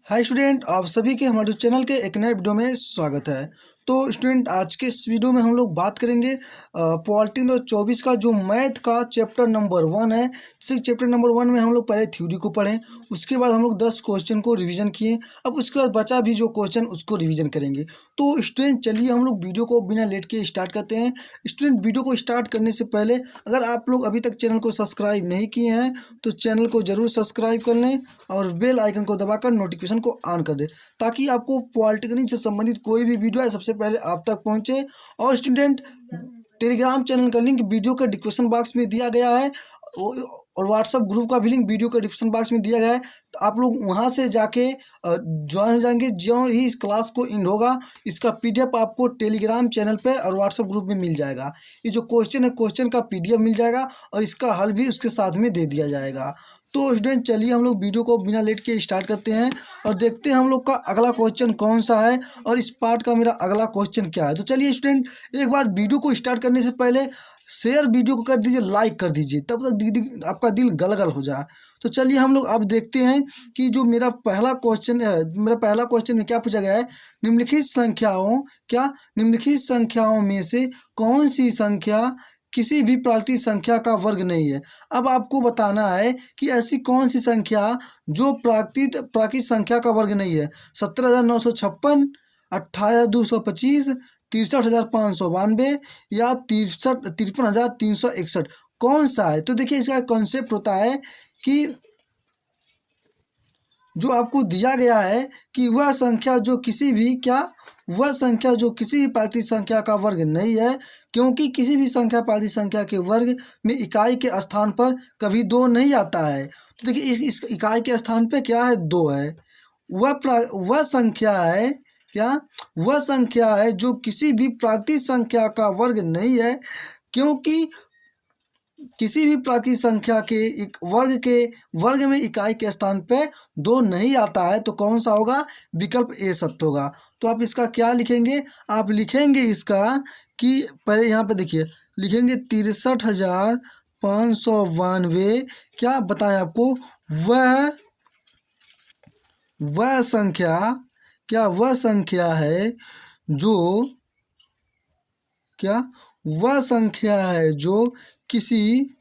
Hi student, आप सभी के हमारे चैनल के एक नए वीडियो में स्वागत है। तो स्टूडेंट, आज के इस वीडियो में हम लोग बात करेंगे पॉलिटी 2024 का जो मैथ का चैप्टर नंबर 1 है। जैसे चैप्टर नंबर 1 में हम लोग पहले थ्योरी को पढ़ें, उसके बाद हम लोग 10 क्वेश्चन को रिवीजन किए। अब उसके बाद बचा भी जो क्वेश्चन उसको रिवीजन करेंगे। तो स्टूडेंट, चलिए हम लोग वीडियो को बिना लेट के स्टार्ट करते हैं। स्टूडेंट, वीडियो को स्टार्ट करने से पहले अगर आप लोग अभी तक चैनल को सब्सक्राइब नहीं किए हैं तो चैनल को ज़रूर सब्सक्राइब कर लें और बेल आइकन को दबाकर नोटिफिकेशन को ऑन कर दें, ताकि आपको पॉलिटेक्निक से संबंधित कोई भी वीडियो है सबसे पहले आप तक पहुंचे। और स्टूडेंट, टेलीग्राम चैनल का लिंक वीडियो के डिस्क्रिप्शन बॉक्स में दिया गया है और व्हाट्सअप ग्रुप का भी लिंक वीडियो के डिस्क्रिप्शन बॉक्स में दिया गया है। तो आप लोग वहां से जाके ज्वाइन हो जाएंगे। जो ही इस क्लास को एंड होगा, इसका पीडीएफ आपको टेलीग्राम चैनल पे और व्हाट्सअप ग्रुप में मिल जाएगा। ये जो क्वेश्चन है, क्वेश्चन का पीडीएफ मिल जाएगा और इसका हल भी उसके साथ में दे दिया जाएगा। तो स्टूडेंट, चलिए हम लोग वीडियो को बिना लेट के स्टार्ट करते हैं और देखते हैं हम लोग का अगला क्वेश्चन कौन सा है और इस पार्ट का मेरा अगला क्वेश्चन क्या है। तो चलिए स्टूडेंट, एक बार वीडियो को स्टार्ट करने से पहले शेयर वीडियो को कर दीजिए, लाइक कर दीजिए, तब तक दीदी आपका दिल गलगल हो जाए। तो चलिए हम लोग अब देखते हैं कि जो मेरा पहला क्वेश्चन है, मेरा पहला क्वेश्चन में क्या पूछा गया है। निम्नलिखित संख्याओं में से कौन सी संख्या किसी भी प्राकृतिक संख्या का वर्ग नहीं है। अब आपको बताना है कि ऐसी कौन सी संख्या जो प्राकृतिक संख्या का वर्ग नहीं है। 17,956, 18,225, 63,592 या 53,361 कौन सा है। तो देखिए, इसका कॉन्सेप्ट होता है कि जो आपको दिया गया है कि वह संख्या जो किसी भी प्राकृतिक संख्या का वर्ग नहीं है, क्योंकि किसी भी संख्या प्राकृतिक संख्या के वर्ग में इकाई के स्थान पर कभी 2 नहीं आता है। तो देखिए, इस इकाई के स्थान पे क्या है, 2 है। वह संख्या है जो किसी भी प्राकृतिक संख्या का वर्ग नहीं है, क्योंकि किसी भी प्राकृतिक संख्या के एक वर्ग में इकाई के स्थान पे 2 नहीं आता है। तो कौन सा होगा, विकल्प ए सत्य होगा। तो आप इसका क्या लिखेंगे, आप लिखेंगे इसका कि पहले यहाँ पे देखिए, लिखेंगे 63,592। क्या बताएं आपको, वह संख्या है जो किसी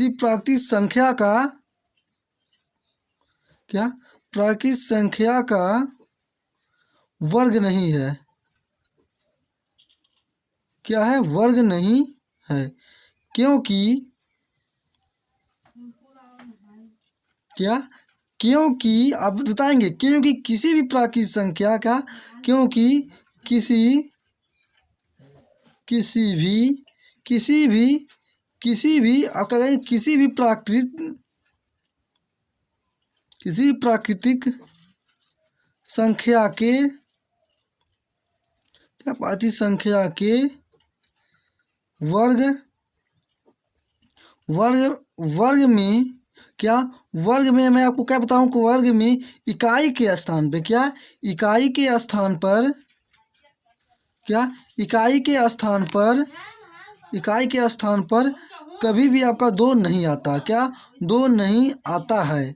प्राकृतिक संख्या का वर्ग नहीं है। क्या है, वर्ग नहीं है, क्योंकि आप बताएंगे, क्योंकि किसी भी प्राकृतिक संख्या का आप कहेंगे किसी भी प्राकृतिक संख्या के वर्ग में मैं आपको क्या बताऊं कि वर्ग में इकाई के स्थान पे इकाई के स्थान पर कभी भी आपका 2 नहीं आता। 2 नहीं आता है।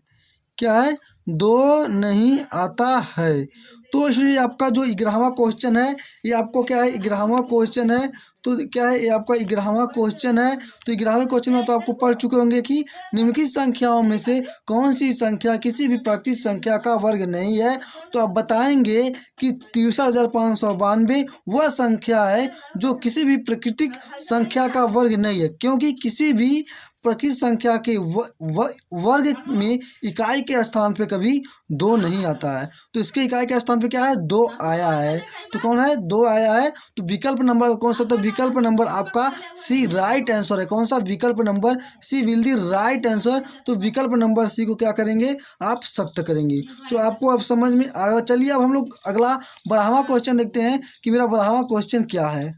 क्या है, 2 नहीं आता है। तो इसलिए आपका जो 11वां क्वेश्चन है, ये आपको क्या है, 11वां क्वेश्चन है। तो क्या है, ये आपका 11वां क्वेश्चन है। तो 11वें क्वेश्चन में तो आपको पढ़ चुके होंगे कि निम्नलिखित संख्याओं में से कौन सी संख्या किसी भी प्राकृतिक संख्या का वर्ग नहीं है। तो आप बताएंगे कि 63,592 वह संख्या है जो किसी भी प्राकृतिक संख्या का वर्ग नहीं है, क्योंकि किसी भी प्राकृतिक संख्या के वर्ग में इकाई के स्थान पे कभी 2 नहीं आता है। तो इसके इकाई के स्थान पे क्या है, 2 आया है। तो कौन है, 2 आया है। तो विकल्प नंबर कौन सा, तो विकल्प नंबर आपका सी राइट आंसर है। कौन सा, विकल्प number C will the right answer. तो विकल्प नंबर सी को क्या करेंगे, आप सत्य करेंगे। तो आपको अब समझ में आएगा। चलिए अब हम लोग अगला 12वां क्वेश्चन देखते हैं कि मेरा 12वां क्वेश्चन क्या है।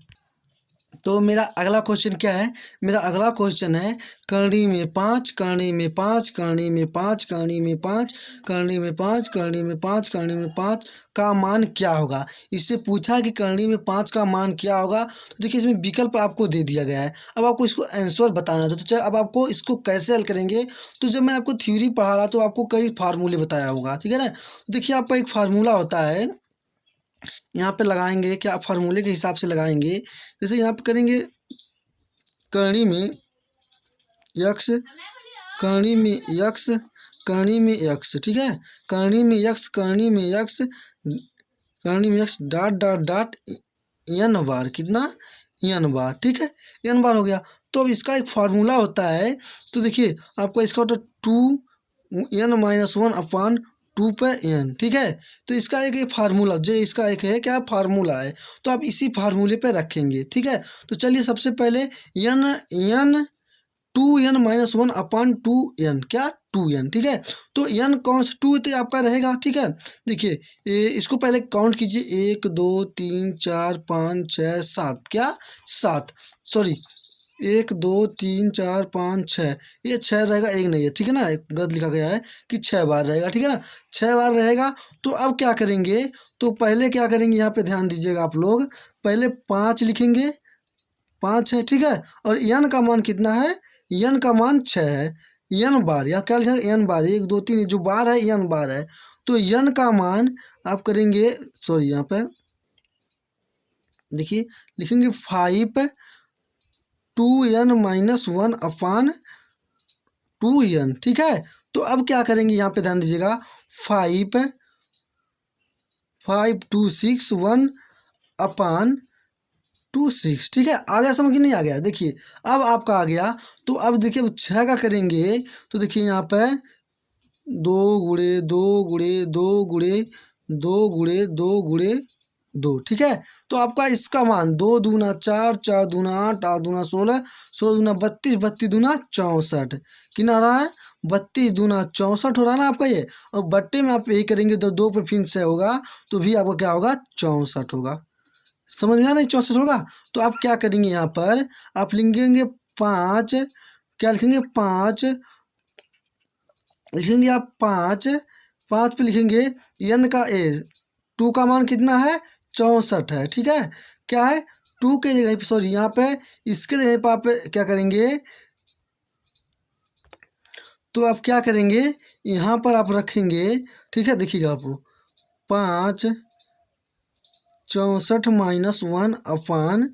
तो मेरा अगला क्वेश्चन क्या है, मेरा अगला क्वेश्चन है करनी में 5, करनी में 5, करनी में 5, करनी में 5, करनी में 5, करनी में 5, करनी में 5 का मान क्या होगा। इससे पूछा कि करनी में 5 का मान क्या होगा। तो देखिए इसमें विकल्प आपको दे दिया गया है, अब आपको इसको आंसर बताना था। तो चलो अब आपको इसको कैसे हल करेंगे। तो जब मैं आपको थ्योरी पढ़ा रहा तो आपको कई फार्मूले बताया होगा, ठीक है ना। तो देखिए आपका एक फार्मूला होता है, यहाँ पे लगाएंगे क्या, फार्मूले के हिसाब से लगाएंगे। जैसे यहाँ पे करेंगे करनी में यक्स, करनी में यक्स, करनी में यक्स, ठीक है, करनी में यक्स, करनी में यक्स, करनी में x dot dot dot n बार, कितना एन बार, ठीक है, एन बार हो गया। तो अब इसका एक फार्मूला होता है। तो देखिए आपका इसका होता है 2n-1 अपान 2 पे n, ठीक है। तो इसका एक फार्मूला जो इसका एक है क्या, फार्मूला है। तो आप इसी फार्मूले पे रखेंगे, ठीक है। तो चलिए सबसे पहले n 2n-1 अपान 2n, क्या 2n, ठीक है। तो n कौन सा 2 तो आपका रहेगा, ठीक है। देखिए इसको पहले काउंट कीजिए, 1 2 3 4 5 6 7, क्या 7, सॉरी 1 2 3 4 5 6, ये 6 रहेगा, एक नहीं है, ठीक है ना, गलत लिखा गया है कि 6 बार रहेगा, ठीक है ना, 6 बार रहेगा। तो अब क्या करेंगे, तो पहले क्या करेंगे, यहाँ पे ध्यान दीजिएगा आप लोग, पहले 5 लिखेंगे, 5 है, ठीक है। और n का मान कितना है, n का मान 6 है, n बार, या क्या लिखा है n बार, 1 2 3 जो बार है n बार है। तो n का मान आप करेंगे, सॉरी यहाँ पे देखिए लिखेंगे 5 2n-1 अपान 2n, ठीक है। तो अब क्या करेंगे, यहाँ पे ध्यान दीजिएगा, 5 2 6 1 अपान 2 6, ठीक है। आ गया समझ कि नहीं आ गया। देखिए अब आपका आ गया। तो अब देखिए अब 6 का करेंगे। तो देखिए यहाँ पे 2 गुणे 2 गुणे 2 गुणे 2 गुणे 2 गुणे 2, ठीक है। तो आपका इसका मान 2 दूना 4, 4 दूना 8, 8 दूना 16, 16 दूना 32, 32 दूना 64, कितना आ रहा है, 32 दूना 64 हो रहा है ना आपका ये। और बट्टे में आप यही करेंगे तो 2 पे फिर से होगा, तो भी आपका क्या होगा, 64 होगा। समझ में आ नहीं, 64 होगा। तो आप क्या करेंगे, यहाँ पर आप लिखेंगे 5, क्या लिखेंगे 5, लिखेंगे आप 5, 5 पे लिखेंगे n का 2 का मान कितना है, 64 है, ठीक है। क्या है 2 के जगह पे, सॉरी यहाँ पे इसके जगह पे आप क्या करेंगे, तो आप क्या करेंगे, यहाँ पर आप रखेंगे, ठीक है। देखिएगा आप 5 64-1 अपान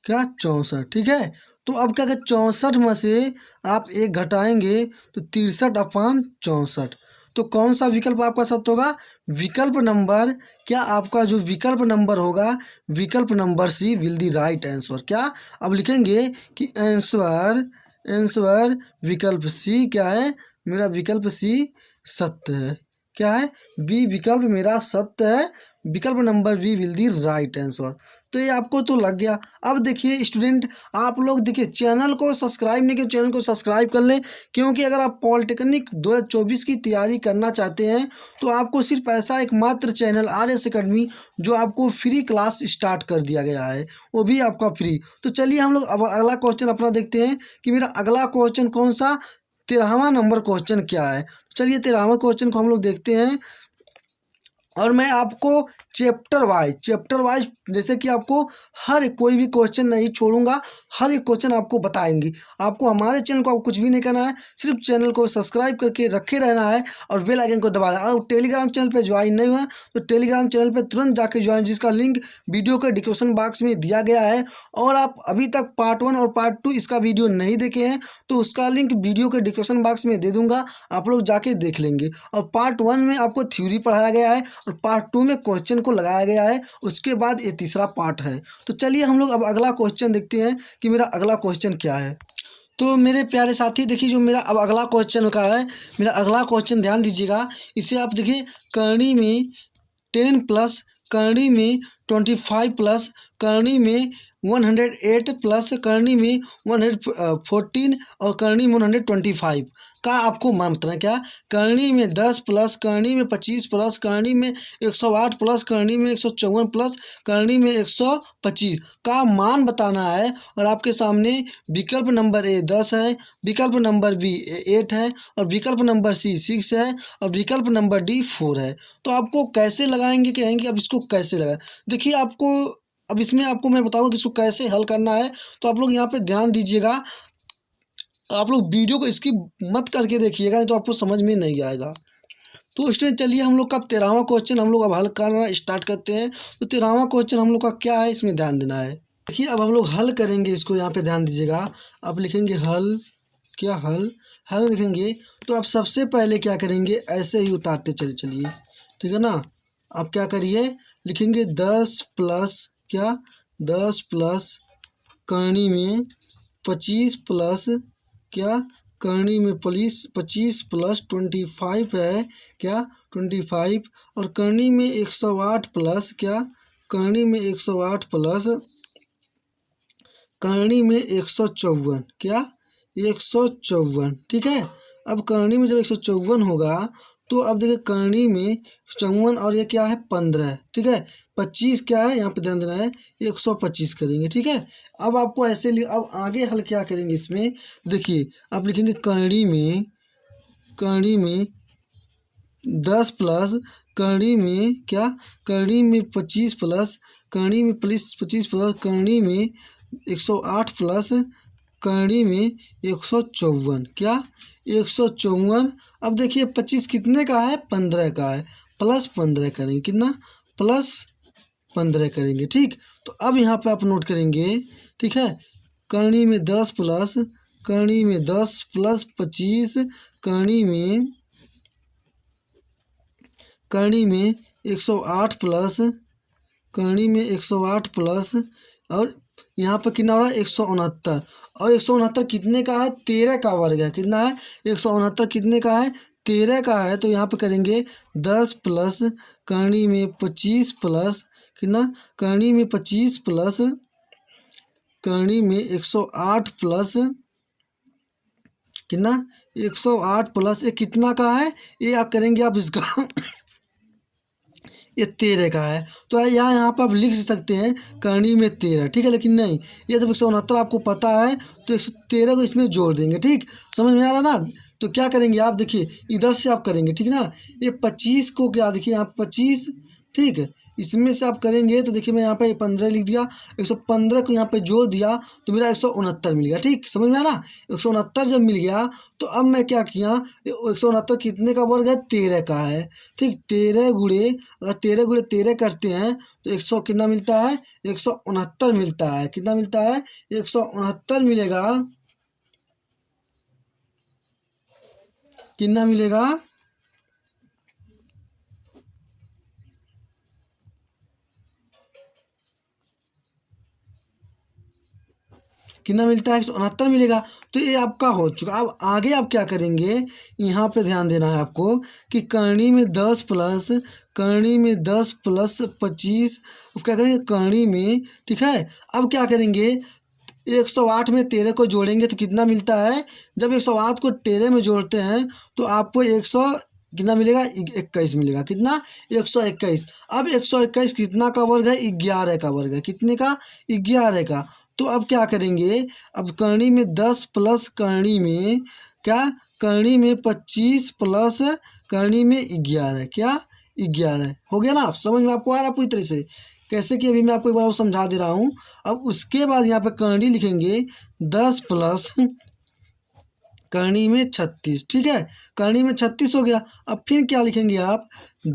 क्या 64, ठीक है। तो अब क्या 64 में से आप 1 घटाएंगे तो 63 अपान 64। तो कौन सा विकल्प आपका सत्य होगा, विकल्प नंबर, क्या आपका जो विकल्प नंबर होगा, विकल्प number C will the right answer. क्या अब लिखेंगे कि आंसर विकल्प सी क्या है, मेरा विकल्प सी सत्य है। क्या है, बी विकल्प मेरा सत्य है, विकल्प number B will the right answer. तो ये आपको तो लग गया। अब देखिए स्टूडेंट, आप लोग देखिए चैनल को सब्सक्राइब नहीं किया, चैनल को सब्सक्राइब कर लें, क्योंकि अगर आप पॉलिटेक्निक 2024 की तैयारी करना चाहते हैं तो आपको सिर्फ ऐसा एक मात्र चैनल RS अकेडमी, जो आपको फ्री क्लास स्टार्ट कर दिया गया है, वो भी आपका फ्री। तो चलिए हम लोग अब अगला क्वेश्चन अपना देखते हैं कि मेरा अगला क्वेश्चन कौन सा, 13वां नंबर क्वेश्चन क्या है। चलिए 13वां क्वेश्चन को हम लोग देखते हैं। और मैं आपको चैप्टर वाइज जैसे कि आपको हर कोई भी क्वेश्चन नहीं छोड़ूंगा, हर एक क्वेश्चन आपको बताएंगे। आपको हमारे चैनल को आपको कुछ भी नहीं करना है, सिर्फ चैनल को सब्सक्राइब करके रखे रहना है और बेल आइकन को दबाना है। और टेलीग्राम चैनल पे ज्वाइन नहीं हुआ तो टेलीग्राम चैनल पे तुरंत जाके ज्वाइन, जिसका लिंक वीडियो के डिस्क्रिप्शन बॉक्स में दिया गया है। और आप अभी तक पार्ट 1 और पार्ट 2 इसका वीडियो नहीं देखे हैं तो उसका लिंक वीडियो के डिस्क्रिप्शन बॉक्स में दे दूंगा, आप लोग जाके देख लेंगे। और पार्ट 1 में आपको थ्योरी पढ़ाया गया है और पार्ट 2 में क्वेश्चन को लगाया गया है, उसके बाद ये तीसरा पार्ट है। तो चलिए हम लोग अब अगला क्वेश्चन देखते हैं कि मेरा अगला क्वेश्चन क्या है। तो मेरे प्यारे साथी देखिए, जो मेरा अब अगला क्वेश्चन का है, मेरा अगला क्वेश्चन ध्यान दीजिएगा, इसे आप देखिए करनी में 10 प्लस करनी में 125 प्लस करनी में 108 प्लस करनी में 114 और करनी में 125 का आपको मान बताना क्या। करनी में 10 प्लस करनी में 25 प्लस करनी में 108 प्लस करनी में 154 प्लस करनी में 125 का मान बताना है। और आपके सामने विकल्प नंबर ए 10 है, विकल्प नंबर बी 8 है और विकल्प नंबर सी 6 है और विकल्प नंबर डी 4 है। तो आपको कैसे लगाएंगे कहेंगे, अब इसको कैसे लगाएं। देखिए आपको अब इसमें आपको मैं बताऊँ कि इसको कैसे हल करना है। तो आप लोग यहाँ पे ध्यान दीजिएगा, आप लोग वीडियो को स्किप मत करके देखिएगा, नहीं तो आपको समझ में नहीं आएगा। तो स्टूडेंट चलिए हम लोग का 13वां क्वेश्चन हम लोग अब हल करना स्टार्ट करते हैं। तो 13वां क्वेश्चन हम लोग का क्या है, इसमें ध्यान देना है। देखिए अब हम लोग हल करेंगे इसको, यहाँ पे ध्यान दीजिएगा। आप लिखेंगे हल, क्या हल, हल लिखेंगे तो आप सबसे पहले क्या करेंगे, ऐसे ही उतारते चलिए, ठीक है ना। आप क्या करिए, लिखेंगे 10 प्लस क्या, 10 प्लस करनी में 25 प्लस क्या, करनी में 25 प्लस 25 है क्या 25 और करनी में 108 प्लस क्या, करनी में 108 प्लस करनी में 154 क्या 154, ठीक है। अब करनी में जब 154 होगा तो अब देखिए करनी में 54 और ये क्या है 15, ठीक है। 25 क्या है, यहाँ पे ध्यान देना है 125 करेंगे, ठीक है। अब आपको ऐसे अब आगे हल क्या करेंगे इसमें, देखिए आप लिखेंगे करनी में 10 प्लस करनी में क्या, करनी में 25 प्लस करनी में 25 प्लस करनी में 108 प्लस करनी में 154 क्या 154। अब देखिए 25 कितने का है, 15 का है, प्लस 15 करेंगे, कितना प्लस 15 करेंगे, ठीक। तो अब यहाँ पे आप नोट करेंगे, ठीक है। करनी में 10 प्लस करनी में 10 प्लस 25 करनी में 108 प्लस करनी में 108 प्लस और यहाँ पर कितना हो रहा है 169 और 169 कितने का है, 13 का वर्ग है, कितना है 169 कितने का है 13 का है। तो यहाँ पे करेंगे 10 प्लस करनी में 25 प्लस कितना करनी में 25 प्लस करनी में 108 प्लस कितना 108 प्लस ये कितना का है, ये आप करेंगे आप इसका ये 13 का है। तो यहाँ पर आप लिख सकते हैं करनी में 13, ठीक है। लेकिन नहीं, ये जब 169 आपको पता है तो 113 को इसमें जोड़ देंगे, ठीक। समझ में आ रहा ना। तो क्या करेंगे आप, देखिए इधर से आप करेंगे, ठीक ना। ये 25 को क्या, देखिए यहाँ 25, ठीक है, इसमें से आप करेंगे तो देखिए मैं यहाँ पे 15 लिख दिया, 115 को यहाँ पे जोड़ दिया तो मेरा 169 मिल गया, ठीक। समझ में आया ना। 169 जब मिल गया तो अब मैं क्या किया, 169 कितने का वर्ग है 13 का है, ठीक। 13 गुणे अगर 13 गुणे 13 करते हैं तो 100 कितना मिलता है 169 मिलता है, कितना मिलता है 169 मिलेगा, कितना मिलेगा कितना मिलता है 169 मिलेगा। तो ये आपका हो चुका। अब आगे आप क्या करेंगे, यहाँ पे ध्यान देना है आपको कि करनी में 10 प्लस करनी में 10 प्लस 25 क्या करेंगे करनी में, ठीक है। अब क्या करेंगे 108 में 13 को जोड़ेंगे तो कितना मिलता है, जब 108 को 13 में जोड़ते हैं तो आपको 100 कितना मिलेगा 21 मिलेगा, कितना 121। अब 121 कितना का वर्ग है 11 का वर्ग है, कितने का 11 का। तो अब क्या करेंगे, अब करनी में 10 प्लस करनी में क्या करनी में 25 प्लस करनी में 11 क्या 11 हो गया ना। आप समझ में आपको आ रहा है पूरी तरह से कैसे कि अभी मैं आपको एक बार समझा दे रहा हूँ। अब उसके बाद यहाँ पे करनी लिखेंगे 10 प्लस करनी में 36, ठीक है। करनी में 36 हो गया। अब फिर क्या लिखेंगे आप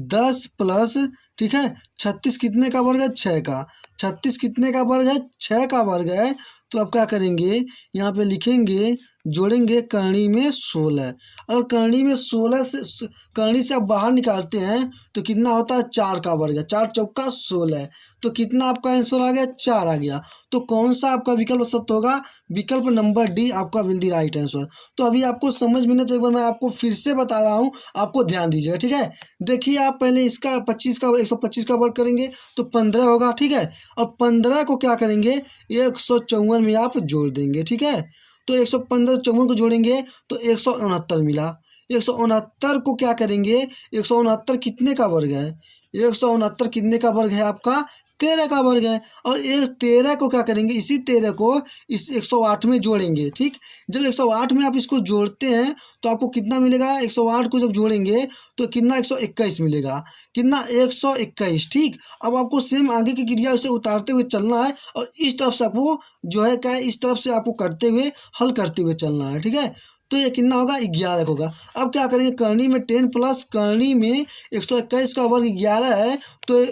10 प्लस, ठीक है 36 कितने का वर्ग है 6 का, 36 कितने का वर्ग है 6 का वर्ग है। तो आप क्या करेंगे यहाँ पे लिखेंगे जोड़ेंगे करनी में 16 और करनी में 16 से करनी से आप बाहर निकालते हैं तो कितना होता है 4 का वर्ग है, 4 चौका 16। तो कितना आपका आंसर आ गया 4 आ गया। तो कौन सा आपका विकल्प सत्य होगा, विकल्प नंबर डी आपका विल दी राइट आंसर। तो अभी आपको समझ में नहीं तो एक बार मैं आपको फिर से बता रहा हूँ, आपको ध्यान दीजिएगा, ठीक है। देखिए आप पहले इसका 25 का 125 का वर्ग करेंगे तो 15 होगा, ठीक है। और 15 को क्या करेंगे 154 में आप जोड़ देंगे, ठीक है। तो 115 54 को जोड़ेंगे तो 169 मिला। 169 को क्या करेंगे 169 कितने का वर्ग है 169 कितने का वर्ग है आपका 13 का वर्ग है। और इस 13 को क्या करेंगे इसी 13 को इस 108 में जोड़ेंगे, ठीक। जब 108 में आप इसको जोड़ते हैं तो आपको कितना मिलेगा 108 को जब जोड़ेंगे तो कितना 121 मिलेगा, कितना 121, ठीक। अब आपको सेम आगे की क्रिया उसे उतारते हुए चलना है और इस तरफ से आपको जो है क्या है इस तरफ से आपको करते हुए हल करते हुए चलना है, ठीक है। तो ये कितना होगा 11 होगा। अब क्या करेंगे करनी में 10 प्लस करनी में 121 का वर्ग 11 है तो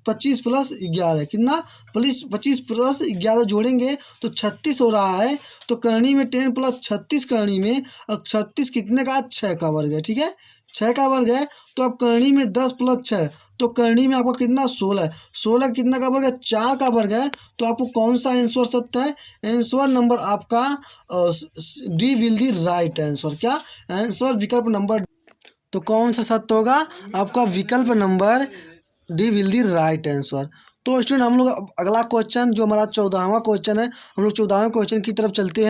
25 प्लस 11 कितना 25 प्लस 11 जोड़ेंगे तो 36 हो रहा है। तो करनी में 10 प्लस 36 करनी में और 36 कितने का 6 का वर्ग है, ठीक है 6 का वर्ग है। तो अब करनी में 10 प्लस 6 तो करनी में आपका कितना 16 16 कितना का वर्ग है 4 का वर्ग है। तो आपको कौन सा आंसर सत्य है आंसर नंबर आपका D will the right answer, क्या आंसर विकल्प नंबर। तो कौन सा सत्य होगा आपका विकल्प number D will the right answer. तो स्टूडेंट हम लोग अगला क्वेश्चन जो हमारा 14वां क्वेश्चन है हम लोग 14वें क्वेश्चन की तरफ चलते हैं।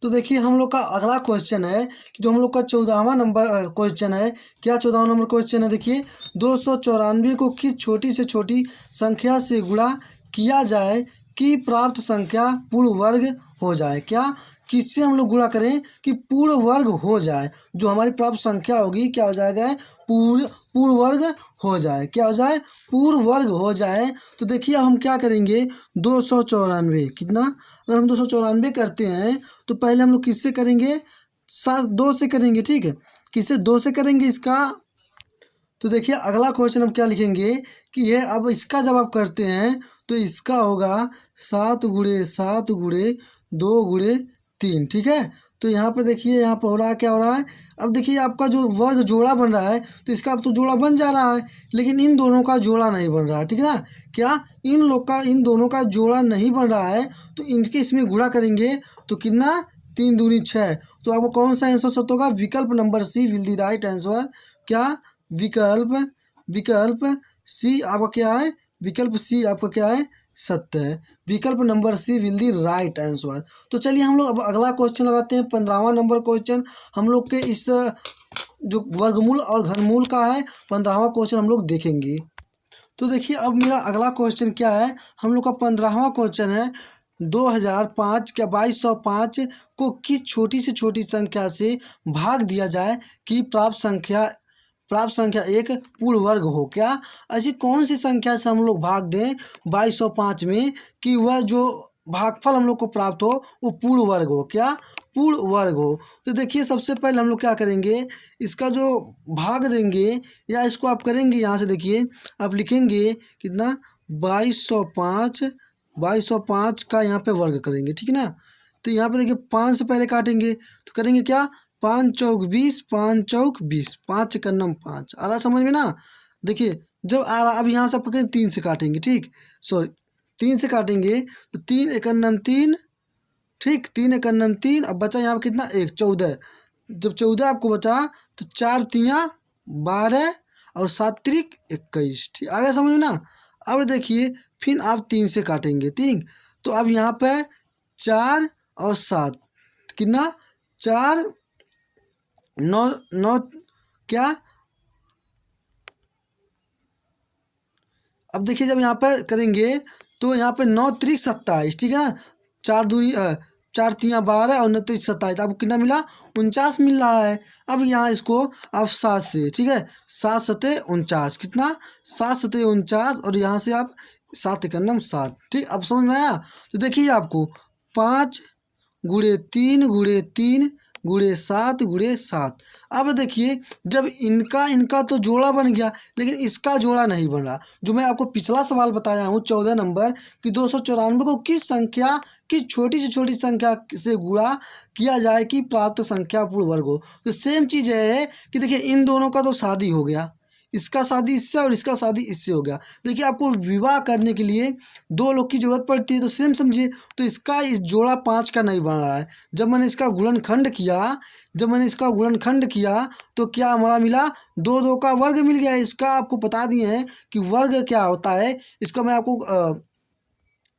तो देखिए हम लोग का अगला क्वेश्चन है कि जो हम लोग का 14वां नंबर क्वेश्चन है, क्या 14वां नंबर क्वेश्चन है देखिए 294 को किस छोटी से छोटी संख्या से गुणा किया जाए कि प्राप्त संख्या पूर्ण वर्ग हो जाए। क्या किससे हम लोग गुणा करें कि पूर्ण वर्ग हो जाए, जो हमारी प्राप्त संख्या होगी क्या हो जाएगा पूर्ण वर्ग हो जाए, क्या हो जाए पूर्ण वर्ग हो जाए। तो देखिए हम क्या करेंगे 294 कितना अगर हम 294 करते हैं तो पहले हम लोग किससे करेंगे 2 से करेंगे, ठीक है किससे 2 से करेंगे इसका। तो देखिए अगला क्वेश्चन हम क्या लिखेंगे कि ये अब इसका जब आप करते हैं तो इसका होगा 7 गुणे 7 गुणे 2 गुणे 3, ठीक है। तो यहाँ पे देखिए यहाँ पर हो रहा है क्या हो रहा है अब देखिए आपका जो वर्ग जोड़ा बन रहा है तो इसका अब तो जोड़ा बन जा रहा है लेकिन इन दोनों का जोड़ा नहीं बन रहा है, ठीक है ना। क्या इन दोनों का जोड़ा नहीं बन रहा है तो इनके इसमें गुणा करेंगे तो कितना 3 दूनी 6। तो आपको कौन सा आंसर सत्य होगा विकल्प number C will the right answer, क्या विकल्प सी आपका क्या है विकल्प सी आपका क्या है सत्य है, विकल्प number C will the right answer. तो चलिए हम लोग अब अगला क्वेश्चन लगाते हैं 15वां नंबर क्वेश्चन हम लोग के इस जो वर्गमूल और घनमूल का है 15वां क्वेश्चन हम लोग देखेंगे। तो देखिए अब मेरा अगला क्वेश्चन क्या है हम लोग का 15वां क्वेश्चन है 2005 क्या 2205 को किस छोटी से छोटी संख्या से भाग दिया जाए कि प्राप्त संख्या एक पूर्ण वर्ग हो। क्या ऐसी कौन सी संख्या से हम लोग भाग दें 2205 में कि वह जो भागफल हम लोग को प्राप्त हो वो पूर्ण वर्ग हो, क्या पूर्ण वर्ग हो। तो देखिए सबसे पहले हम लोग क्या करेंगे इसका जो भाग देंगे या इसको आप करेंगे यहाँ से देखिए आप लिखेंगे कितना 2205 का यहाँ पे वर्ग करेंगे, ठीक है ना। तो यहाँ पे देखिए 5 से पहले काटेंगे तो करेंगे क्या 5 चौक 20 5 चौक 20 5 एकन्नम 5 आ रहा समझ में ना। देखिए जब आ रहा अब यहाँ से आप करेंगे 3 से काटेंगे, ठीक सॉरी 3 से काटेंगे तो 3 एकन्नम 3, ठीक 3 एकन्नम 3। अब बचा यहाँ पे कितना 1 14। जब 14 आपको बचा तो 4 तियाँ 12 और 7 त्रिक 21, ठीक आ गया समझ में ना। अब देखिए फिर आप 3 से काटेंगे, ठीक तो अब यहाँ पे 4 और 7 कितना 4 9 क्या अब देखिए जब यहाँ पे करेंगे तो यहाँ पे 9 त्रिक 27, ठीक है ना 4 तियाँ 12 और 9 त्रिक 27 आपको कितना मिला 49 मिल रहा है। अब यहाँ इसको आप 7 से, ठीक है 7 सते 49 कितना 7 सते 49 और यहाँ से आप 7 एकन्नम 7, ठीक अब समझ में आया। तो देखिए आपको 5 गुणे 3 गुणे 3 गुणे 7 गुणे 7। अब देखिए जब इनका तो जोड़ा बन गया लेकिन इसका जोड़ा नहीं बन रहा, जो मैं आपको पिछला सवाल बताया हूँ 14 नंबर कि 294 को किस संख्या की छोटी से छोटी संख्या से गुणा किया जाए कि प्राप्त संख्या पूर्ण वर्ग हो। तो सेम चीज़ है कि देखिए इन दोनों का तो शादी हो गया, इसका शादी इससे और इसका शादी इससे हो गया। देखिए आपको विवाह करने के लिए दो लोग की ज़रूरत पड़ती है, तो सेम समझिए। तो इसका इस जोड़ा 5 का नहीं बन रहा है। जब मैंने इसका गुणनखंड किया तो क्या हमारा मिला, 2 2 का वर्ग मिल गया। इसका आपको बता दिए हैं कि वर्ग क्या होता है। इसका मैं आपको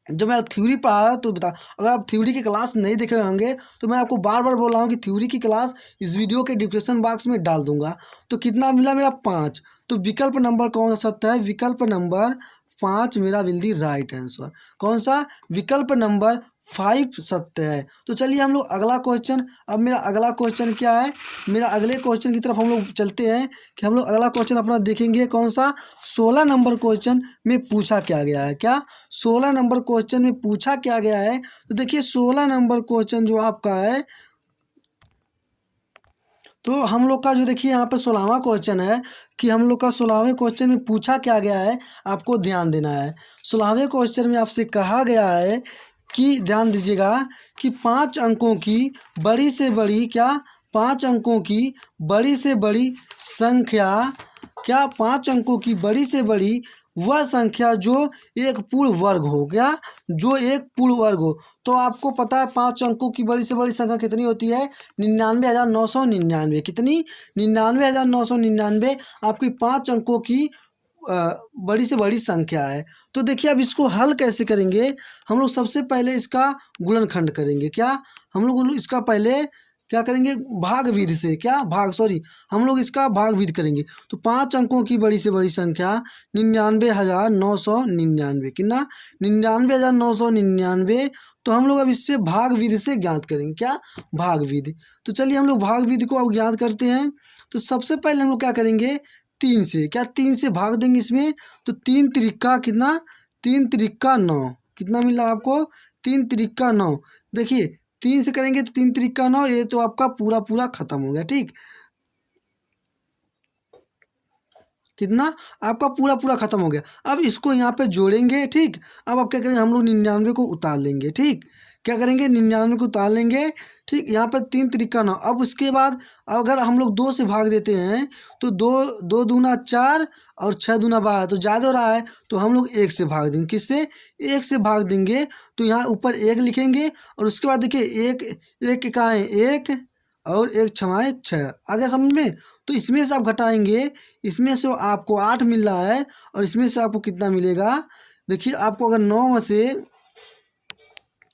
जब मैं थ्योरी पढ़ा तो बता, अगर आप थ्योरी की क्लास नहीं देखे होंगे तो मैं आपको बार बार बोल रहा हूँ कि थ्योरी की क्लास इस वीडियो के डिस्क्रिप्शन बॉक्स में डाल दूंगा। तो कितना मिला मेरा 5। तो विकल्प नंबर कौन सा सत्य है, विकल्प नंबर 5 मेरा विल दी राइट आंसर। कौन सा, विकल्प नंबर 5 सत्य है। तो चलिए हम लोग अगला क्वेश्चन, अब मेरा अगला क्वेश्चन क्या है, मेरा अगले क्वेश्चन की तरफ हम लोग चलते हैं कि हम लोग अगला क्वेश्चन अपना देखेंगे कौन सा। 16 नंबर क्वेश्चन में पूछा क्या गया है, क्या 16 नंबर क्वेश्चन में पूछा क्या गया है। तो देखिए 16 नंबर क्वेश्चन जो आपका है, तो हम लोग का जो देखिए यहाँ पे 16वां क्वेश्चन है कि हम लोग का 16वें क्वेश्चन में पूछा क्या गया है, आपको ध्यान देना है। 16वें क्वेश्चन में आपसे कहा गया है कि ध्यान दीजिएगा कि 5 अंकों की बड़ी से बड़ी क्या, 5 अंकों की बड़ी से बड़ी संख्या, क्या 5 अंकों की बड़ी से बड़ी वह संख्या जो एक पूर्ण वर्ग हो, क्या जो एक पूर्ण वर्ग हो। तो आपको पता है 5 अंकों की बड़ी से बड़ी संख्या कितनी होती है, 99,999। कितनी, 99,999 आपकी 5 अंकों की बड़ी से बड़ी संख्या है। तो देखिए अब इसको हल कैसे करेंगे, हम लोग सबसे पहले इसका गुणनखंड करेंगे। क्या, हम लोग इसका पहले क्या करेंगे, भाग विधि से, क्या भाग सॉरी हम लोग इसका भाग विधि करेंगे। तो 5 अंकों की बड़ी से बड़ी संख्या 99,999, कितना, 99,999। तो हम लोग अब इससे भाग विधि से ज्ञात करेंगे, क्या भाग विधि। तो चलिए हम लोग भाग विधि को अब ज्ञात करते हैं। तो सबसे पहले हम लोग क्या करेंगे, 3 से, क्या 3 से भाग देंगे इसमें। तो 3 त्रिका कितना, 3 त्रिका 9, कितना मिला आपको, 3 त्रिका 9। देखिए 3 से करेंगे तो 3 त्रिका 9, ये तो आपका पूरा पूरा खत्म हो गया, ठीक, कितना आपका पूरा पूरा खत्म हो गया। अब इसको यहाँ पे जोड़ेंगे, ठीक। अब आप क्या करेंगे, हम लोग 99 को उतार लेंगे, ठीक, क्या करेंगे 99 को उतार लेंगे, ठीक। यहाँ पर 3 त्रिका 9। अब उसके बाद अगर हम लोग 2 से भाग देते हैं तो 2 2 दूना 4 और 6 दूना 12, तो ज़्यादा हो रहा है तो हम लोग 1 से भाग देंगे। किससे, 1 से भाग देंगे। तो यहाँ ऊपर 1 लिखेंगे और उसके बाद देखिए 1 1 का है 1 और 1 छमाए 6, आ गया समझ में। तो इसमें से आप घटाएंगे, इसमें से आपको 8 मिल रहा है और इसमें से आपको कितना मिलेगा। देखिए आपको अगर 9 में से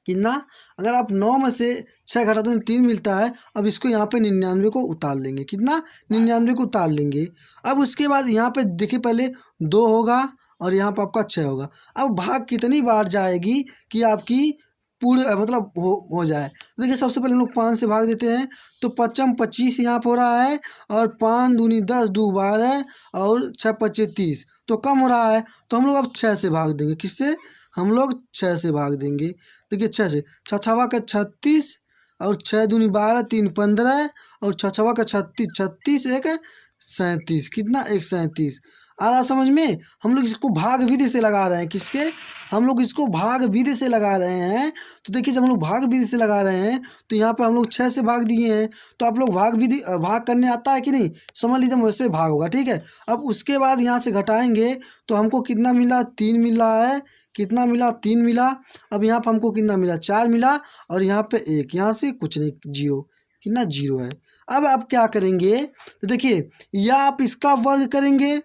कितना, अगर आप 9 में से 6 घटाते हैं 3 मिलता है। अब इसको यहाँ पे 99 को उतार लेंगे, कितना, 99 को उतार लेंगे। अब उसके बाद यहाँ पे देखिए पहले 2 होगा और यहाँ पर आपका 6 होगा। अब भाग कितनी बार जाएगी कि आपकी पूर्ण मतलब हो जाए। तो देखिए सबसे पहले हम लोग 5 से भाग देते हैं। तो 5 25 यहाँ पर हो रहा है और 5 दूनी 10 2 12 और 6 25 30, तो कम हो रहा है। तो हम लोग अब 6 से भाग देंगे, किससे, हम लोग 6 से भाग देंगे। देखिए 6 से, 6 छवा का 36 और 6 दूनी 12 3 15 और 6 छवा का 36 36 1 37, कितना 137। आ रहा समझ में। हम लोग इसको भाग विधि से लगा रहे हैं, किसके, हम लोग इसको भाग विधि से लगा रहे हैं। तो देखिए जब हम लोग भाग विधि से लगा रहे हैं तो यहाँ पे हम लोग 6 से भाग दिए हैं। तो आप लोग भाग विधि भाग करने आता है कि नहीं, समझ लीजिए वैसे भाग होगा, ठीक है। अब उसके बाद यहाँ से घटाएंगे तो हमको कितना मिला, 3 मिला है, कितना मिला, 3 मिला। अब यहाँ पर हमको कितना मिला, 4 मिला और यहाँ पे 1, यहाँ से कुछ नहीं, 0, कितना 0 है। अब आप क्या करेंगे, तो देखिए या आप इसका वर्ग करेंगे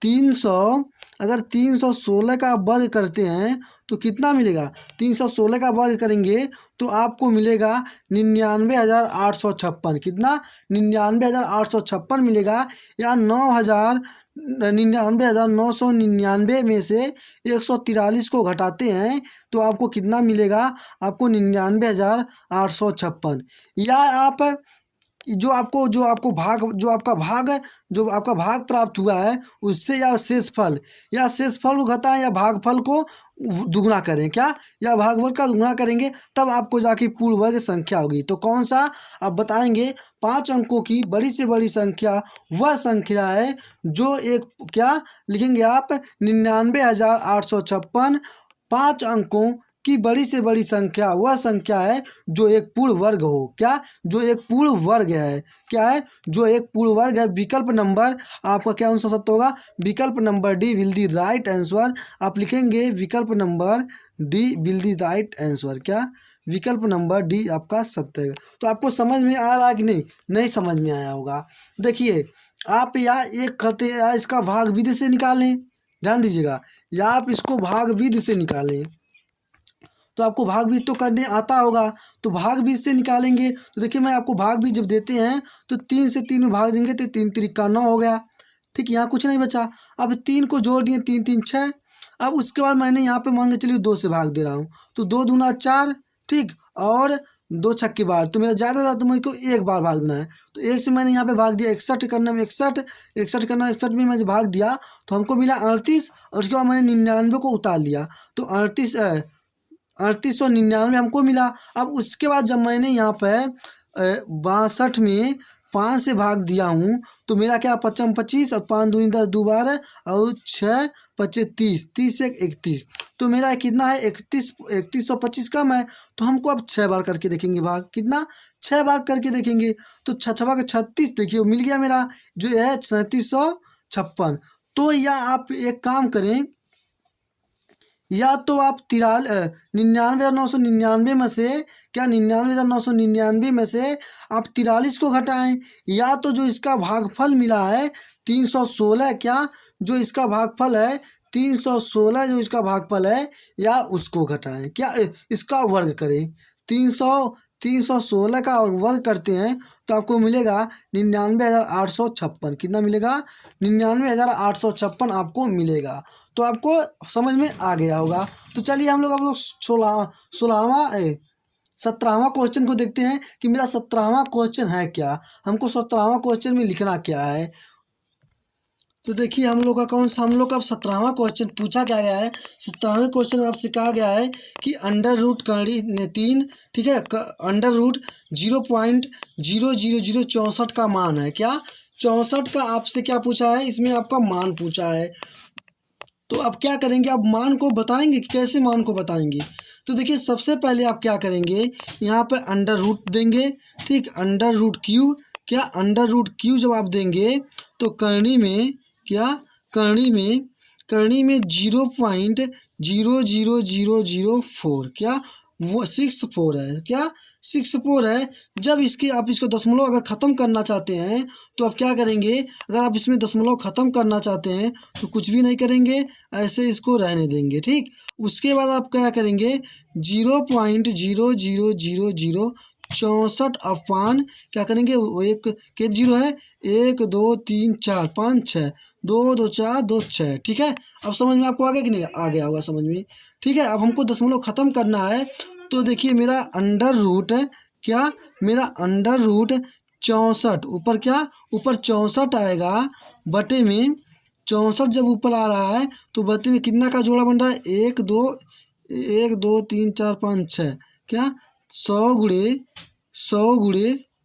300, अगर 316 का वर्ग करते हैं तो कितना मिलेगा, 316 का वर्ग करेंगे तो आपको मिलेगा 99,856, कितना 99,856 मिलेगा। या 99,999 में से 143 को घटाते हैं तो आपको कितना मिलेगा, आपको 99,856। या आप जो आपका भाग प्राप्त हुआ है उससे या शेषफल को घटाएं या भागफल को दुगुना करें, क्या, या भागफल का दुगुना करेंगे तब आपको जाके पूर्ण वर्ग संख्या होगी। तो कौन सा आप बताएंगे, 5 अंकों की बड़ी से बड़ी संख्या वह संख्या है जो एक, क्या लिखेंगे आप, 99,856 5 अंकों कि बड़ी से बड़ी संख्या वह संख्या है जो एक पूर्ण वर्ग हो। क्या? जो एक पूर्ण वर्ग है। क्या है? जो एक पूर्ण वर्ग है। विकल्प नंबर आपका क्या आंसर सत्य होगा? विकल्प number D will the right answer. आप लिखेंगे विकल्प number D will the right answer. क्या? विकल्प नंबर डी आपका सत्य है। तो आपको समझ में आ रहा है कि नहीं? नहीं समझ में आया होगा। देखिए आप या एक करते या इसका भाग विधि से निकालें, ध्यान दीजिएगा, या आप इसको भाग विधि से निकालें तो आपको भाग बीज तो करने आता होगा। तो भाग बीज से निकालेंगे तो देखिए मैं आपको भाग बीज जब देते हैं तो 3 से 3 में भाग देंगे तो 3 तिरिका 9 हो गया। ठीक, यहाँ कुछ नहीं बचा। अब 3 को जोड़ दिए, 3 3 6। अब उसके बाद मैंने यहाँ पे मान के चलिए 2 से भाग दे रहा हूँ तो 2 दूना 4। ठीक, और 2 छक्के बार तो मेरा ज़्यादा तो मुझको एक बार भाग देना है। तो एक से मैंने यहाँ पे भाग दिया, 61 करने में 61, 61 करना 61 में मैं भाग दिया तो हमको मिला 38 और उसके बाद मैंने 99 को उतार लिया तो 3899 हमको मिला। अब उसके बाद जब मैंने यहाँ पे 62 में 5 से भाग दिया हूँ तो मेरा क्या 55 25 और 5 दूनी 10 दो 12 और 6 25 30 30 से 31 तो मेरा कितना है 3125 कम है। तो हमको अब 6 बार करके देखेंगे भाग, कितना 6 बार करके देखेंगे तो 6 का 36 देखिए मिल गया मेरा जो है 3756। तो या आप एक काम करें, या तो आप 99,999 में से क्या 99,999 में से आप 43 को घटाएं, या तो जो इसका भागफल मिला है 316, क्या जो इसका भागफल है 316 जो इसका भागफल है या उसको घटाएं, क्या इसका वर्ग करें। 316 का वर्ग करते हैं तो आपको मिलेगा 99,856। कितना मिलेगा? 99,856 आपको मिलेगा। तो आपको समझ में आ गया होगा। तो चलिए हम लोग 17वां क्वेश्चन को देखते हैं कि मेरा 17वां क्वेश्चन है क्या। हमको 17वां क्वेश्चन में लिखना क्या है। तो देखिए हम लोग का कौन सा, हम लोग का अब 17वां क्वेश्चन पूछा क्या गया है। 17वें क्वेश्चन में आपसे कहा गया है कि अंडर रूट कड़ी 3, ठीक है, अंडर रूट 0.00064 का मान है। क्या 64 का आपसे क्या पूछा है, इसमें आपका मान पूछा है। तो आप क्या करेंगे, आप मान को बताएंगे, कैसे मान को बताएंगे। तो देखिए सबसे पहले आप क्या करेंगे, यहाँ पे अंडर रूट देंगे। ठीक, अंडर रूट क्यू, क्या अंडर रूट क्यू जब आप देंगे तो करनी में क्या, करनी में 0.00004 क्या वो 64 है। क्या 64 है। जब इसके आप इसको दशमलव अगर ख़त्म करना चाहते हैं तो आप क्या करेंगे, अगर आप इसमें दशमलव ख़त्म करना चाहते हैं तो कुछ भी नहीं करेंगे, ऐसे इसको रहने देंगे। ठीक, उसके बाद आप क्या करेंगे 0.00064 अपान क्या करेंगे, वो एक के जीरो है 1 2 3 4 5 6 2 2 4 2 6। ठीक है, अब समझ में आपको आ गया कि नहीं आ गया होगा समझ में। ठीक है, अब हमको दशमलव ख़त्म करना है तो देखिए मेरा अंडर रूट क्या, मेरा अंडर रूट 64 ऊपर क्या, ऊपर 64 आएगा बटे में 64 जब ऊपर आ रहा है तो बटे में कितना का जोड़ा बन रहा है 1 2 3 4 5 6 क्या 100 गुणे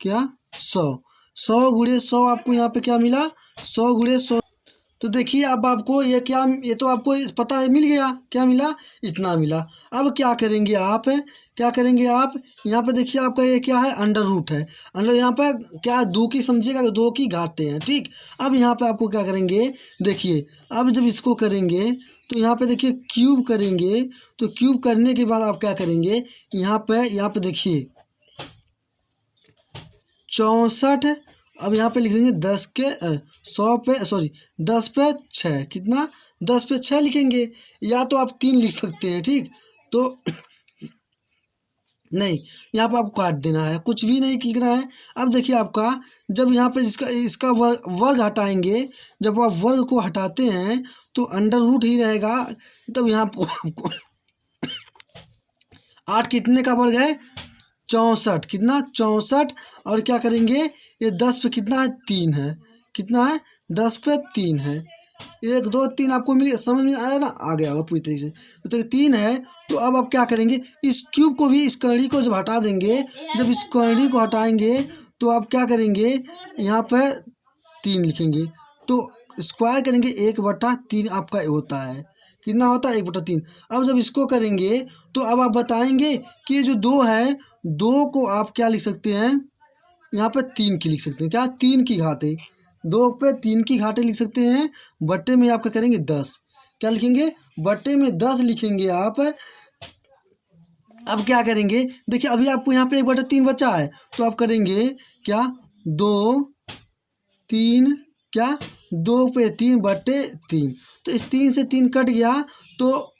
क्या 100 गुणे 100 आपको यहाँ पे क्या मिला 100 गुणे 100। तो देखिए अब आपको ये क्या, ये तो आपको पता है मिल गया, क्या मिला इतना मिला। अब क्या करेंगे आप, क्या करेंगे आप यहाँ पे देखिए आपका ये क्या है अंडर रूट है, अंडर यहाँ पे क्या 2 की समझिएगा 2 की घाते हैं। ठीक, अब यहाँ पे आपको क्या करेंगे, देखिए अब जब इसको करेंगे तो यहाँ पे देखिए क्यूब करेंगे तो क्यूब करने के बाद आप क्या करेंगे यहाँ पे देखिए 64। अब यहाँ पे लिख देंगे 10 पे 6 कितना 10 पे 6 लिखेंगे, या तो आप 3 लिख सकते हैं। ठीक, तो नहीं यहाँ पे आपको काट देना है, कुछ भी नहीं लिखना है। अब देखिए आपका जब यहाँ पे इसका वर्ग हटाएंगे, जब आप वर्ग को हटाते हैं तो अंडर रूट ही रहेगा। तब यहाँ आपको 8 कितने का वर्ग है 64, कितना 64। और क्या करेंगे ये 10 पे कितना है 3 है, कितना है 10 पे 3 है। 1 2 3 आपको मिल समझ में आया ना, आ गया होगा पूरी तरीके से। तो 3 है तो अब आप क्या करेंगे इस क्यूब को भी, इस करनी को जब हटा देंगे, जब इस करनी को हटाएंगे तो आप क्या करेंगे यहाँ पे 3 लिखेंगे तो स्क्वायर करेंगे 1/3 आपका होता है कितना होता है 1/3। अब जब इसको करेंगे तो अब आप बताएंगे कि ये जो 2 है, 2 को आप क्या लिख सकते हैं, यहाँ पे 3 की लिख सकते हैं, क्या 3 की घाते, 2 पे 3 की घाटे लिख सकते हैं। बट्टे में आप क्या करेंगे 10, क्या लिखेंगे बट्टे में 10 लिखेंगे आप। अब क्या करेंगे, देखिए अभी आपको यहाँ पे 1/3 बचा है, तो आप करेंगे क्या 2 3 क्या 2 पे 3/3। तो इस 3 से 3 कट गया तो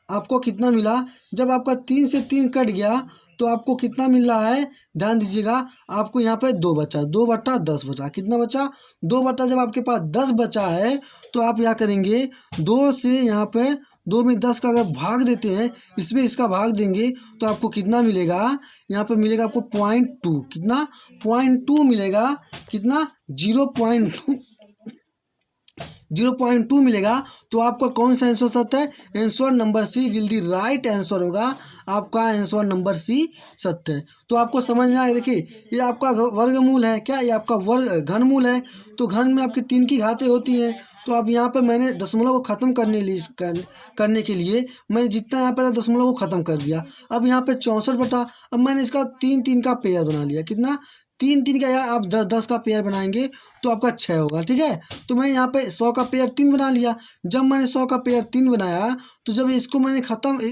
आपको कितना मिला, जब आपका 3 से 3 कट गया तो आपको कितना मिल रहा है, ध्यान दीजिएगा, आपको यहाँ पे 2 बचा, 2/10 बचा, कितना बचा 2 जब आपके पास 10 बचा है तो आप क्या करेंगे 2 से यहाँ पे 2 में 10 का अगर भाग देते हैं, इसमें इसका भाग देंगे तो आपको कितना मिलेगा, यहाँ पे मिलेगा आपको 0.2, कितना 0.2 मिलेगा, कितना 0.2 मिलेगा। तो आपका कौन सा आंसर सत्य है, answer number C will the right answer होगा, आपका आंसर नंबर सी सत्य है। तो आपको समझ में आया, देखिए ये आपका वर्गमूल है, क्या ये आपका घनमूल है, तो घन में आपकी 3 की घातें होती हैं। तो अब यहाँ पे मैंने दशमलव को ख़त्म करने के लिए मैंने जितना यहाँ पे दशमलव को ख़त्म कर दिया। अब यहाँ पे 64 अब मैंने इसका 3 का पेयर बना लिया, कितना 3 का, यार आप 10 का पेयर बनाएंगे तो आपका 6 होगा, ठीक है। तो मैं यहाँ पे 100 का पेयर 3 बना लिया। जब मैंने 100 का पेयर 3 बनाया तो जब इसको मैंने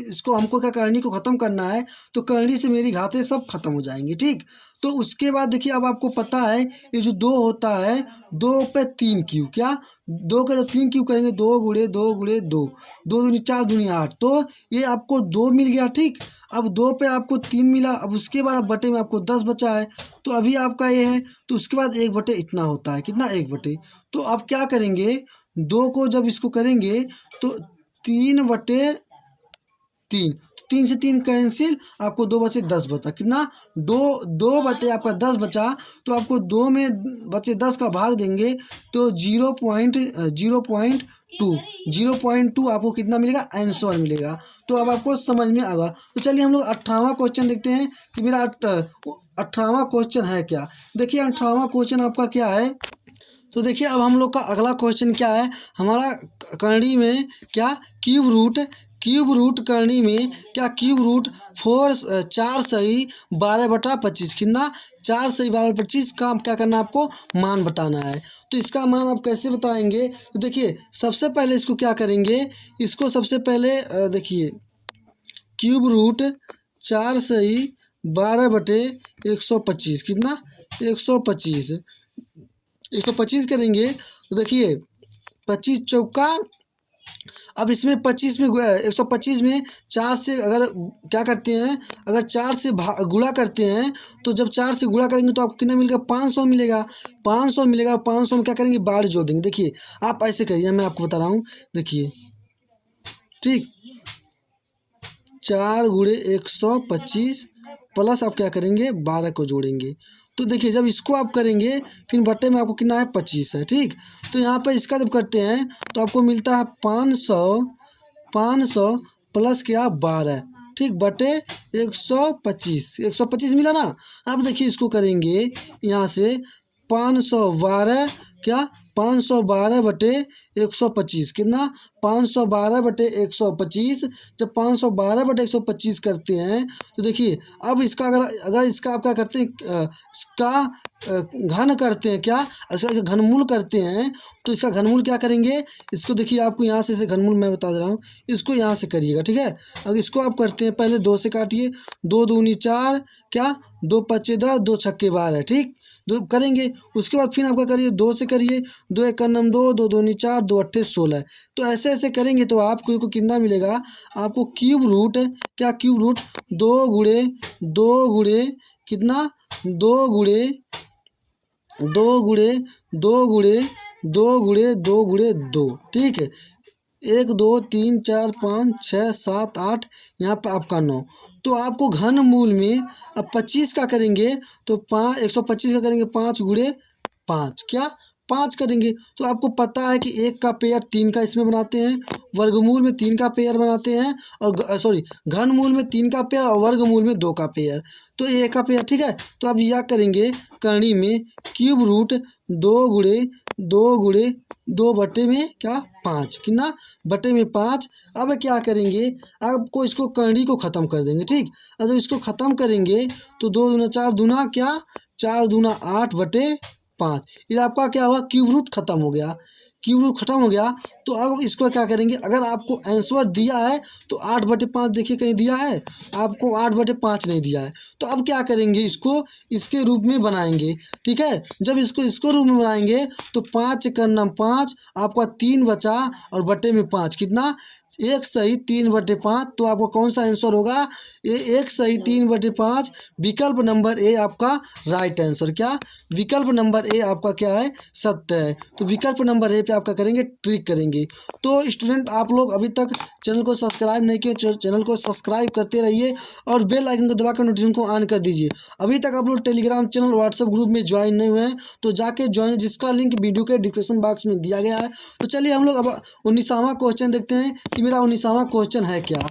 इसको हमको क्या करनी को ख़त्म करना है, तो करनी से मेरी घातें सब खत्म हो जाएंगी, ठीक। तो उसके बाद देखिए अब आपको पता है ये जो 2 होता है, 2 पे 3 क्यू, क्या 2 का जब 3 क्यू करेंगे 2 गुणे 2 गुणे 2, 2 दूनी 4 दूनी 8, तो ये आपको 2 मिल गया, ठीक। अब 2 पे आपको 3 मिला, अब उसके बाद बटे में आपको 10 बचा है, तो अभी आपका ये है, तो उसके बाद 1/, इतना होता है, कितना 1/। तो आप क्या करेंगे 2 को जब इसको करेंगे तो 3/3, 3 से 3 कैंसिल, आपको 2 बचे 10 बचा, कितना 2 बटे आपका 10 बचा। तो आपको 2 में बचे 10 का भाग देंगे तो 0.2 आपको कितना मिलेगा, आंसर मिलेगा। तो अब आपको समझ में आएगा। तो चलिए हम लोग 18वां क्वेश्चन देखते हैं कि मेरा 18वां क्वेश्चन है क्या। देखिए 18वां क्वेश्चन आपका क्या है, तो देखिए अब हम लोग का अगला क्वेश्चन क्या है, हमारा करनी में क्या क्यूब रूट करनी में क्या क्यूब रूट 4 सही 12/25, कितना 4 सही 12/25 का क्या करना है, आपको मान बताना है। तो इसका मान आप कैसे बताएंगे, तो देखिए सबसे पहले इसको क्या करेंगे, इसको सबसे पहले देखिए क्यूब रूट 4 सही 12/125, कितना 125 करेंगे। तो देखिए 25 चौका, अब इसमें 25 में 125 में 4 से अगर क्या करते हैं, अगर 4 से गुणा करते हैं, तो जब 4 से गुणा करेंगे तो आपको कितना मिलेगा, 500 मिलेगा। 500 में क्या करेंगे, 12 जोड़ देंगे। देखिए आप ऐसे करिए, मैं आपको बता रहा हूँ, देखिए ठीक 4 गुणे 125 प्लस आप क्या करेंगे 12 को जोड़ेंगे। तो देखिए जब इसको आप करेंगे फिर बट्टे में आपको कितना है 25 है, ठीक। तो यहाँ पर इसका जब करते हैं तो आपको मिलता है 500 प्लस क्या 12, ठीक, बटे 125 मिला ना। अब देखिए इसको करेंगे यहाँ से 512 क्या 512/125, कितना 512/125। जब 512/125 करते हैं तो देखिए अब इसका अगर इसका आप क्या करते हैं, इसका घन करते हैं, क्या इसका घनमूल करते हैं, तो इसका घनमूल क्या करेंगे, इसको देखिए आपको यहाँ से घनमूल मैं बता दे रहा हूँ, इसको यहाँ से करिएगा, ठीक है। अगर इसको आप करते हैं पहले 2 से काटिए, 2 दूनी 4 क्या 2 पच्चे 10, 2 छक्के 12, ठीक, 2 करेंगे। उसके बाद फिर आपका करिए 2 से करिए, 2 एक नम 2, 2 दूनी 4, 2 अट्ठे 16। तो ऐसे ऐसे करेंगे तो आपको कितना मिलेगा, आपको क्यूब रूट क्या 2 गुणे कितना 2 गुणे 2, ठीक है। 1 2 3 4 5 6 7 8, यहाँ पर आपका 9। तो आपको घन मूल में अब 25 का करेंगे तो 125 का करेंगे 5 गुणे 5, क्या 5 करेंगे। तो आपको पता है कि 1 का पेयर 3 का इसमें बनाते हैं, वर्गमूल में 3 का पेयर बनाते हैं, और घनमूल में 3 का पेयर और वर्गमूल में 2 का पेयर। तो ये 1 का पेयर, ठीक है। तो अब यह करेंगे करनी में क्यूब रूट 2 बटे में क्या 5, कितना बटे में 5। अब क्या करेंगे, आपको इसको करनी को ख़त्म कर देंगे, ठीक। अब जब इसको ख़त्म करेंगे तो 2 दूना 4 दूना क्या 4 दूना 8 बटे 5। ये आपका क्या हुआ, क्यूब रूट खत्म हो गया, क्यूब रूट खत्म हो गया। तो अब इसको क्या करेंगे, अगर आपको आंसर दिया है तो 8/5 देखिए कहीं दिया है, आपको 8/5 नहीं दिया है। तो अब क्या करेंगे, इसको इसके रूप में बनाएंगे, ठीक है। जब इसको रूप में बनाएंगे तो 5 करना 5, आपका 3 बचा और बटे में 5 कितना 1 सही 3/5। तो आपको कौन सा आंसर होगा, ये 1 सही 3/5। विकल्प नंबर ए आपका राइट आंसर, क्या विकल्प नंबर ए आपका क्या है, सत्य है। तो विकल्प नंबर ए पे आपका करेंगे ट्रिक करेंगे। तो स्टूडेंट आप लोग अभी तक चैनल को सब्सक्राइब नहीं किए, चैनल को सब्सक्राइब करते रहिए और बेल आइकन को दबाकर नोटिफिकेशन को ऑन कर दीजिए। अभी तक आप लोग टेलीग्राम चैनल व्हाट्सएप ग्रुप में ज्वाइन नहीं हुए हैं तो जाके ज्वाइन, जिसका लिंक वीडियो के डिस्क्रिप्शन बॉक्स में दिया गया है। तो चलिए हम लोग अब 19वां क्वेश्चन देखते हैं कि मेरा 19वां क्वेश्चन है क्या।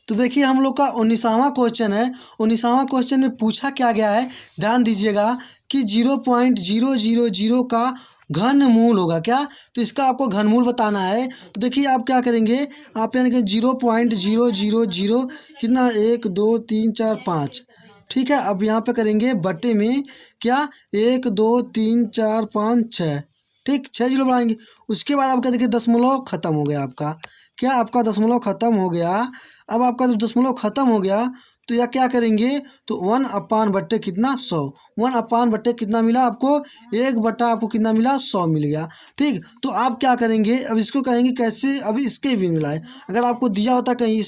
तो देखिए हम लोग का 19वां क्वेश्चन है। 19वां क्वेश्चन में पूछा क्या गया है, ध्यान दीजिएगा कि 0.000 का घनमूल होगा क्या। तो इसका आपको घनमूल बताना है। तो देखिए आप क्या करेंगे, आप यानी कि 0.000 कितना 1 2 3 4 5, ठीक है। अब यहाँ पे करेंगे बटे में क्या 1 2 3 4 5 6, ठीक 6 जीरो बढ़ाएंगे। उसके बाद आपका देखिए दशमलव खत्म हो गया, आपका क्या आपका दशमलव खत्म हो गया। अब आपका जब दशमलव खत्म हो गया तो यह क्या करेंगे, तो 1/बट्टे कितना 100, 1/बट्टे कितना मिला आपको 1 बटा आपको कितना मिला 100 मिल गया, ठीक। तो आप क्या करेंगे, अब इसको कहेंगे कैसे, अब इसके भी मिलाए। अगर आपको दिया होता कहीं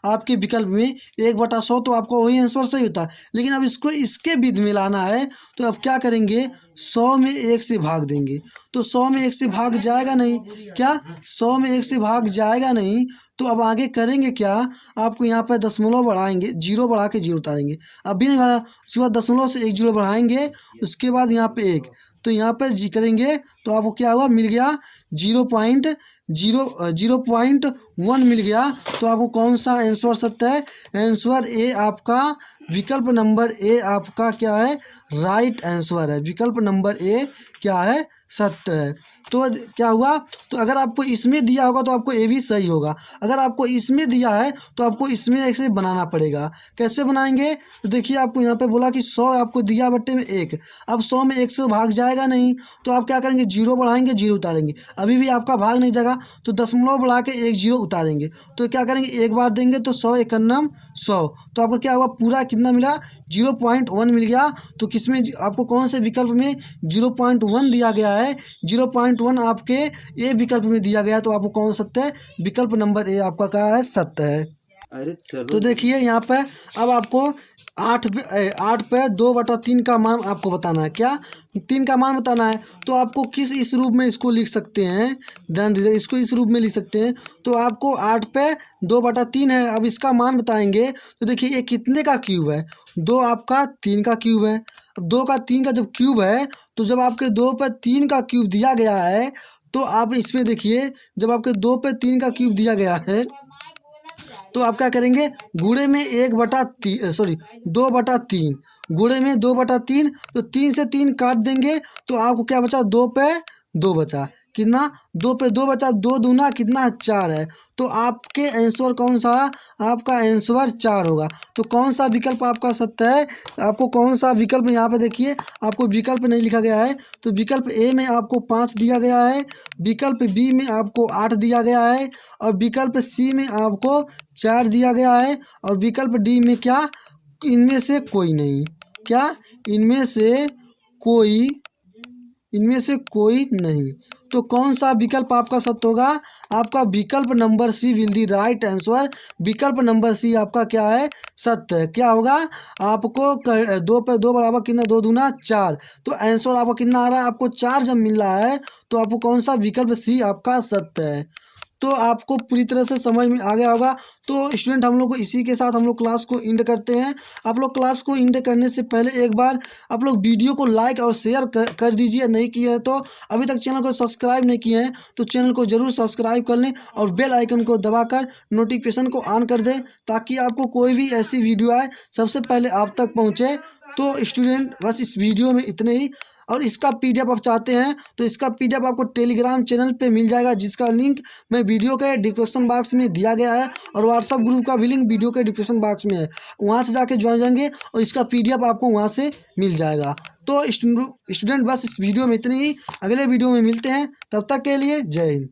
आपके विकल्प में 1/100 तो आपको वही आंसर सही होता, लेकिन अब इसको इसके विध में लाना है। तो अब क्या करेंगे, 100 में 1 से भाग देंगे। तो 100 में 1 से भाग जाएगा नहीं, क्या 100 में 1 से भाग जाएगा नहीं। तो अब आगे करेंगे क्या, आपको यहाँ पर दशमलव बढ़ाएंगे, जीरो बढ़ा के जीरो उतारेंगे। अब भी नहीं भागा, उसके बाद दशमलव से 1 जीरो बढ़ाएंगे, उसके बाद यहाँ पे 1, तो यहाँ पे जी करेंगे तो आपको क्या हुआ, मिल गया 0.1 मिल गया। तो आपको कौन सा आंसर सत्य है, आंसर ए आपका विकल्प नंबर ए आपका क्या है, राइट आंसर है। विकल्प नंबर ए क्या है, सत्य है। तो क्या हुआ, तो अगर आपको इसमें दिया होगा तो आपको ए भी सही होगा, अगर आपको इसमें दिया है तो आपको इसमें ऐसे बनाना पड़ेगा। कैसे बनाएंगे, तो देखिए आपको यहाँ पे बोला कि 100 आपको दिया बट्टे में 1, अब 100 में 1 से भाग जाएगा नहीं। तो आप क्या करेंगे, जीरो बढ़ाएंगे जीरो उतारेंगे, अभी भी आपका भाग नहीं जाएगा। तो दशमलव बढ़ा के 1 जीरो उतारेंगे, तो क्या करेंगे एक बार देंगे तो 100 एकन्नम 100। तो आपको क्या हुआ, पूरा कितना मिला 0.1 मिल गया। तो किसमें आपको कौन से विकल्प में 0.1 दिया गया है, 0.1 आपके ए विकल्प में दिया गया है। तो आपको कौन सत्य है, विकल्प नंबर ए आपका क्या है, सत्य है। अरे चलो, तो देखिए यहाँ पे अब आपको 8 पे 2/3 का मान आपको बताना है, क्या 3 का मान बताना है। तो आपको किस इस रूप में इसको लिख सकते हैं, ध्यान दीजिए, इसको इस रूप में लिख सकते हैं। तो आपको 8 पे 2/3 है, अब इसका मान बताएंगे। तो देखिए ये कितने का क्यूब है, 2 आपका 3 का क्यूब है। अब 2 का 3 का जब क्यूब है, तो जब आपके 2 पे 3 का क्यूब दिया गया है, तो आप इसमें देखिए जब आपके 2 पे 3 का क्यूब दिया गया है तो आप क्या करेंगे, गुणे में 2/3, गुणे में 2/3। तो 3 से 3 काट देंगे तो आपको क्या बचा, 2 पे 2 बचा, कितना 2 पे 2 बचा, 2 दूना कितना 4 है। तो आपके आंसर कौन सा, आपका आंसर 4 होगा। तो कौन सा विकल्प आपका सत्य है, आपको कौन सा विकल्प, यहाँ पे देखिए आपको विकल्प नहीं लिखा गया है। तो विकल्प ए में आपको 5 दिया गया है, विकल्प बी में आपको 8 दिया गया है, और विकल्प सी में आपको 4 दिया गया है, और विकल्प डी में क्या, इनमें से कोई नहीं, क्या इनमें से कोई नहीं। तो कौन सा विकल्प आपका सत्य होगा, आपका विकल्प number C will the right answer. विकल्प नंबर सी आपका क्या है, सत्य है। क्या होगा, आपको 2 पे 2 बराबर कितना, 2 दूना 4। तो आंसर आपको कितना आ रहा है, आपको 4 जब मिल रहा है तो आपको कौन सा विकल्प सी आपका सत्य है। तो आपको पूरी तरह से समझ में आ गया होगा। तो स्टूडेंट हम लोग को इसी के साथ हम लोग क्लास को एंड करते हैं। आप लोग क्लास को एंड करने से पहले एक बार आप लोग वीडियो को लाइक और शेयर कर दीजिए। नहीं किया है तो अभी तक चैनल को सब्सक्राइब नहीं किए हैं तो चैनल को जरूर सब्सक्राइब कर लें और बेल आइकन को दबाकर नोटिफिकेशन को ऑन कर दें, ताकि आपको कोई भी ऐसी वीडियो आए सबसे पहले आप तक पहुँचे। तो स्टूडेंट बस इस वीडियो में इतने ही। और इसका पीडीएफ आप चाहते हैं तो इसका पीडीएफ आपको टेलीग्राम चैनल पे मिल जाएगा, जिसका लिंक मैं वीडियो के डिस्क्रिप्शन बॉक्स में दिया गया है, और व्हाट्सअप ग्रुप का भी लिंक वीडियो के डिस्क्रिप्शन बॉक्स में है। वहाँ से जाके ज्वाइन जाएंगे और इसका पीडीएफ आपको वहाँ से मिल जाएगा। तो स्टूडेंट बस इस वीडियो में इतनी ही। अगले वीडियो में मिलते हैं, तब तक के लिए जय हिंद।